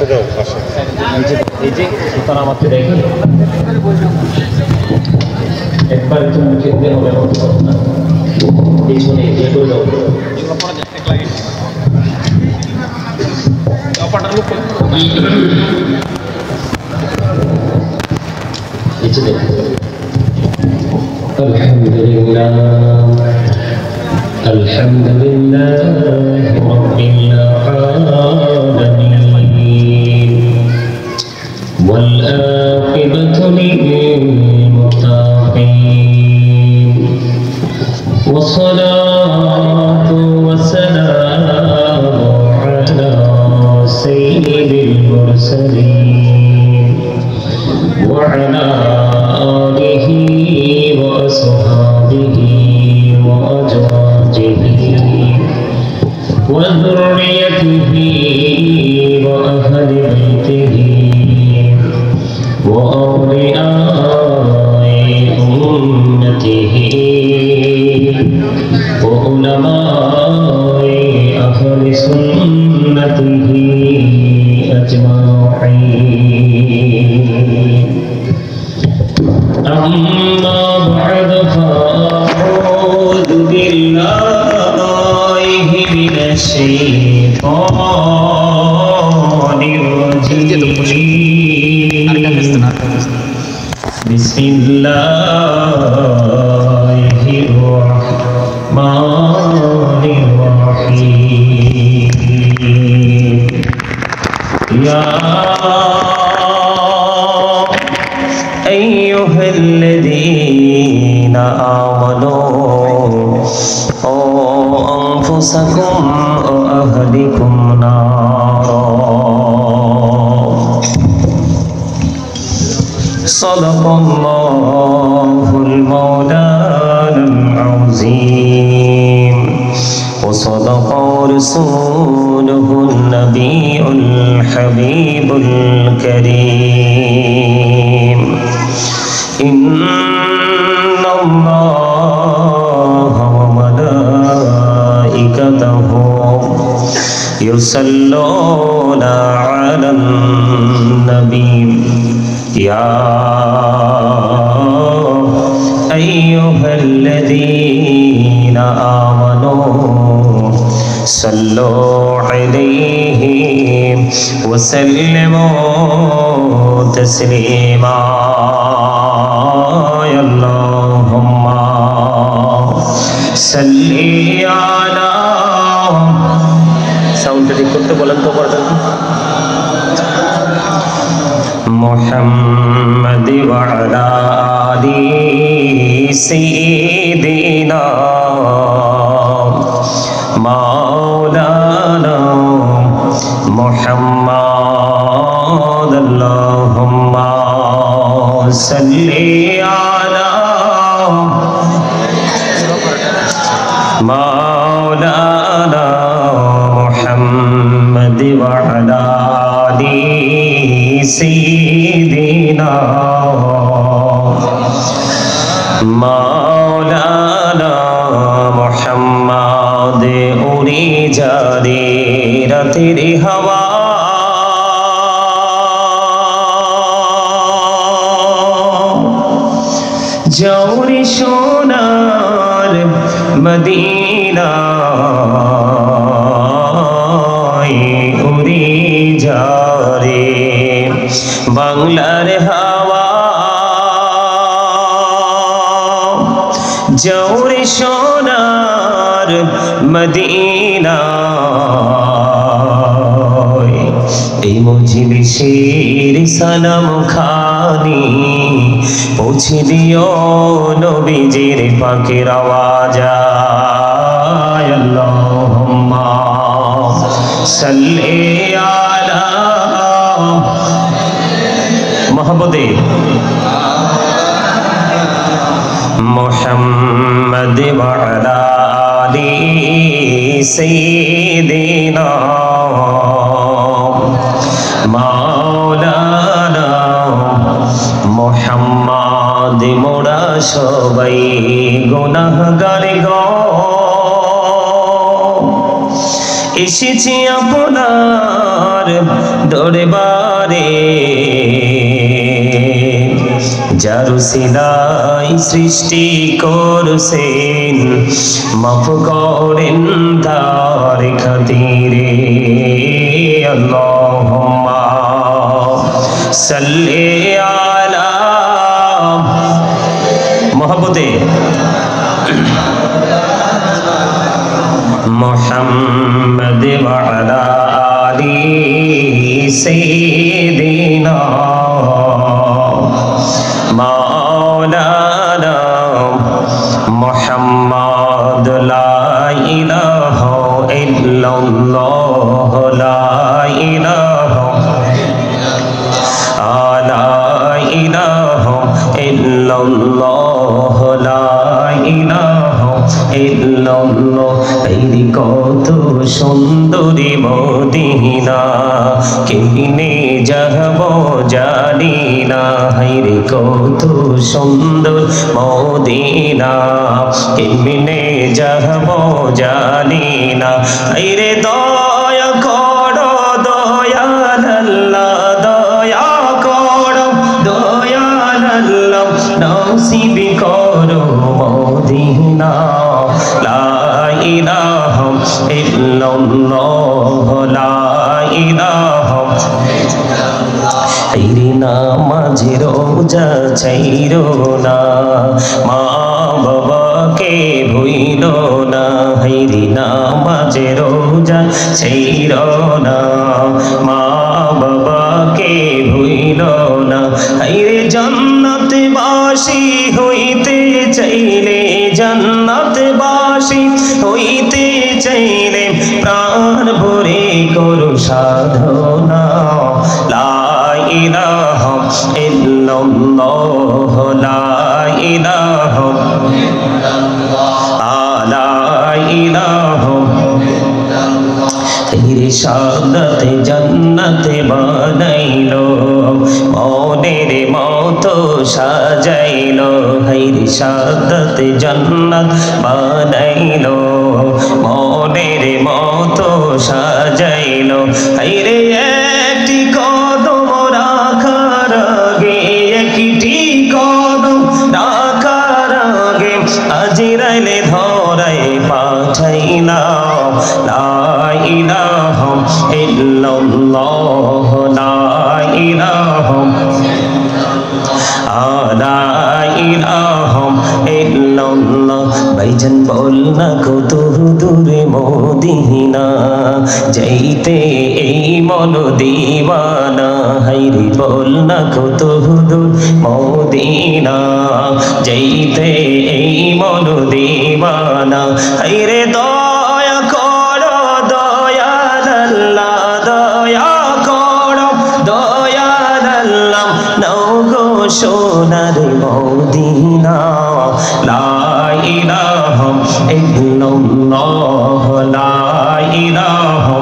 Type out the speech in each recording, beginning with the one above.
দাও পাশে এই যে সুতরাং আমাকে দেখে একবার তুমি মুখে হবে না পিছনে ইয়ে করে দাও الحمد لله رب العالمين والعاقبة للمتقين والصلاة والسلام على سيد المرسلين وعلى آله وأصحابه وأزواجه وذريته وأهل بيته وأولياء أمته وعلماء أهل سنته أجمعين أما بعد فأعوذ بالله من الشيطان الرجيم بسم الله الرحمن الرحيم يا أيها الذين آمنوا قوا أنفسكم وأهلكم نارا صدق الله المولانا العظيم وصدق رسوله النبي الحبيب الكريم إن الله وملائكته يصلون على النبي يا أيها الذين آمنوا صلوا عليه وسلموا تسليما اللهم صل على সাউন্ডটা ঠিক করতে বলেন তো محمد وعلى آل سيدنا مولانا محمد اللهم صل على مولانا محمد وعلى آل سيدنا مولانا محمد उड़ी जा रे तेरी हवा जौरी सोनार मदीना उड़ी जा रे बांग्लार हवा जौरी सोनार मदीना এই মজলিসের সালাম খানি পৌঁছে দিও নবীজির পাকের আওয়াজ আল্লাহুম্মা সাল্লি আলা মোহাম্মদে মুহাম্মদ ওয়া আলা আলি সাইয়্যিদিনা মাওলানা মুহাম্মদ মোরা সবাই গুনাহগার গো এসেছি আপনার দরবারে যার উসিলায় সৃষ্টি করছেন মাফ করেন তার খাতিরে আল্লাহুম্মা সাল্লি আলা মহব্বতে মুহাম্মদ ওয়া আলা আলি সাইয়্যিদিনা মাওলানা মুহাম্মদ লা ইলাহা ইল্লাল্লাহ লা ইলাহা ইল্লাল্লাহ লা ইলাহা ইল্লাল্লাহ এই কত সুন্দরী মদিনা কেমনে যাব জানি না হায়রে কত সুন্দর মদিনা কেমনে যাব জানি না হায়রে দয়া করো দয়াল আল্লাহ দয়া করো দয়াল আল্লাহ নসিব করো মদিনা লা ইলাহা ইল্লাল্লাহ লা ইলাহা হায়রে নামাজ রোজা ছাইরো না মা বাবাকে ভুইলো না হায়রে নামাজ রোজা ছাইরো না মা বাবাকে ভুইলো না হায়রে জান্নাতবাসী হইতে চাইলে জান্নাতবাসী হইতে চাইলে প্রাণ ভরে করো সাধনা লা ইলাহা ইল্লাল্লাহ লা ইলাহা লা ইলাহা তেরে সাদতে জান্নাতে বানাইলো মনের মতো সাজাইলো হায়রে সাদতে জান্নাত বানাইলো মনের মতো সাজাইলো হায়রে একটি কদম রাখার আগে একটি কদম রাখার আগে আজরাইলে ধরাই পাঠাইলা লা ইলাহা ইল্লাল্লাহ লা ইলাহা লা ইলাহা ইল্লাল্লাহ ভাইজান বল না কত দূরে মদিনা যাইতে এই মন দিওয়ানা হায়রে বল না কত দূর মদিনা যাইতে এই মন দিওয়ানা হায়রে দয়া করো দয়াল আল্লাহ দয়া করো দয়াল আল্লাহ নাও গো সোনার মদিনা লা ইলাহা ইল্লাল্লাহ লা ইলাহা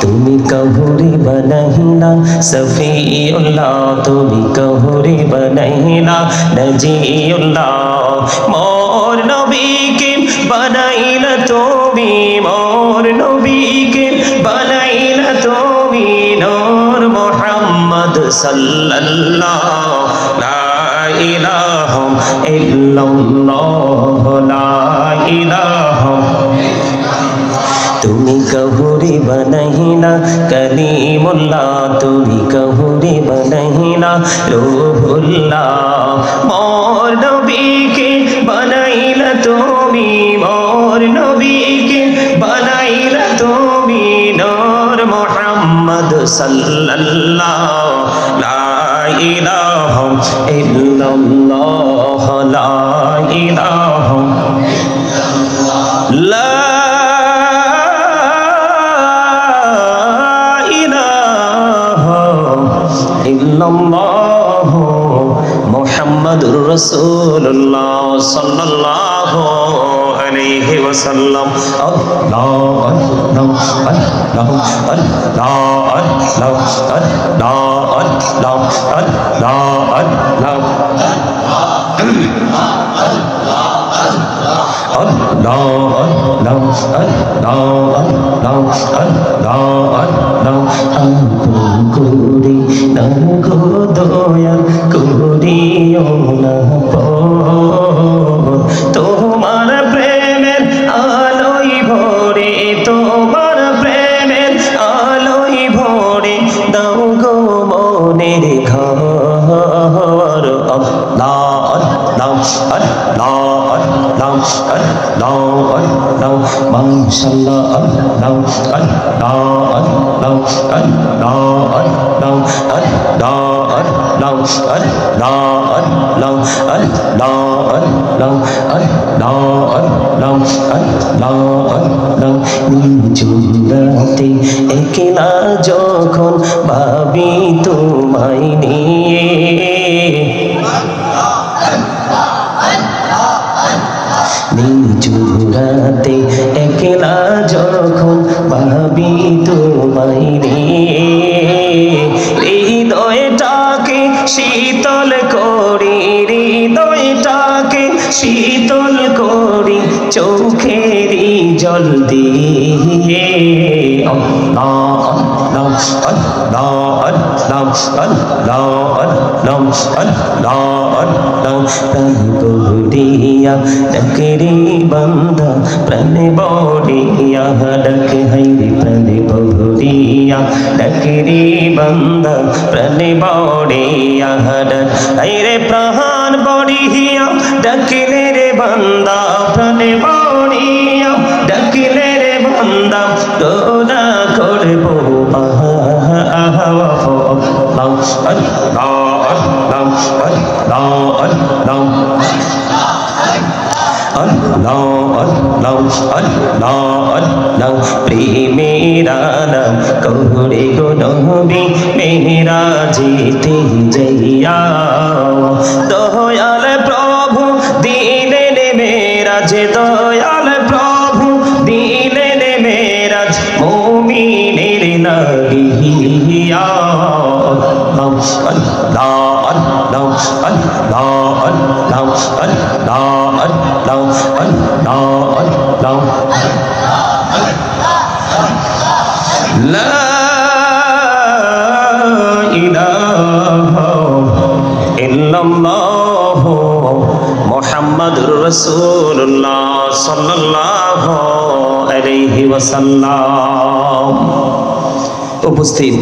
তুমি কহুরে বনাইলা সফিউল্লাহ তুমি কহুরে বনাইলা নজিউল্লাহ মোর নবীকে বনাইলা তুমি মোর নবীকে বনাইলা তুমি নূর মুহাম্মদ সাল্লাল্লাহু লা ইলাহা ইল্লাল্লাহ লা ইলাহা তুমি কহুরে বনাইলা কলিমুল্লাহ তুমি কহুরে বনাইলা রূহুল্লাহ মোর নবীকে বনাইলা তুমি মোর নবীকে বনাইলা তুমি নূর মুহাম্মদ সাল্লাল্লাহু লা ইলাহা ইল্লাল্লাহ লা ইলাহা লা মুহাম্মাদুর রাসূলুল্লাহ সাল্লাল্লাহু আলাইহি ওয়াসাল্লাম আল্লাহু আল্লাহু আল্লাহু আল্লাহু আল্লাহু করে না গো দয়া করিও না তোমার প্রেমের আলোয় ভরে তোমার প্রেমের আলোয় ভরে দাও গো মনের ঘর আল্লাহ আল্লাহ আল্লাহ আল্লাহ আল্লাহ আল্লাহ মাশাআল্লাহ আল্লাহ আল্লাহ আল্লাহ আল্লাহ আল্লাহ আল্লাহ আল্লাহ আল্লাহ আল্লাহ আল্লাহ আল্লাহ আল্লাহ আল্লাহ আল্লাহ আল্লাহ নিঝুমরাতে একলা যখন ভাবি তোমায় নিয়ে নিঝুমরাতে একলা যখন ভাবি তোমায় নিয়ে হৃদয়টাকে শীতল করি হৃদয়টাকে শীতল করি চোখেরই জল দিয়ে আল্লাহ আল্লাহ আল্লাহ আল্লাহ আল্লাহ আল্লাহ আল্লাহ আল্লাহ প্রাণ বড়িয়া ডাকেরি বান্দা প্রাণ বড়িয়া ডাকে হাইরে প্রাণ বড়িয়া ডাকেরি বান্দা প্রাণ বড়িয়া ডাক হাইরে প্রাণ বড়িয়া ডাকিলে রে বান্দা প্রাণ বড়িয়া ডাকিলে রে বান্দা দোলা করবো আহা আহা আল্লাহ আল্লাহ আল্লাহ আল্লাহ আল্লাহ আল্লাহ আল্লাহ আল্লাহ প্রেমেরা নাম করে গো নবী মেরা যেতে যাইয়া দয়াল প্রভু দিলেন মেরাজ দয়াল প্রভু দিলেন মেরাজ মুমিনের লাগিয়া আল্লাহ আল্লাহ আল্লাহ আল্লাহ আল্লাহ আল্লাহ আল্লাহ আল্লাহ লা ইলাহা ইল্লাল্লাহ মুহাম্মাদুর রাসূলুল্লাহ সাল্লাল্লাহু আলাইহি ওয়াসাল্লাম। উপস্থিত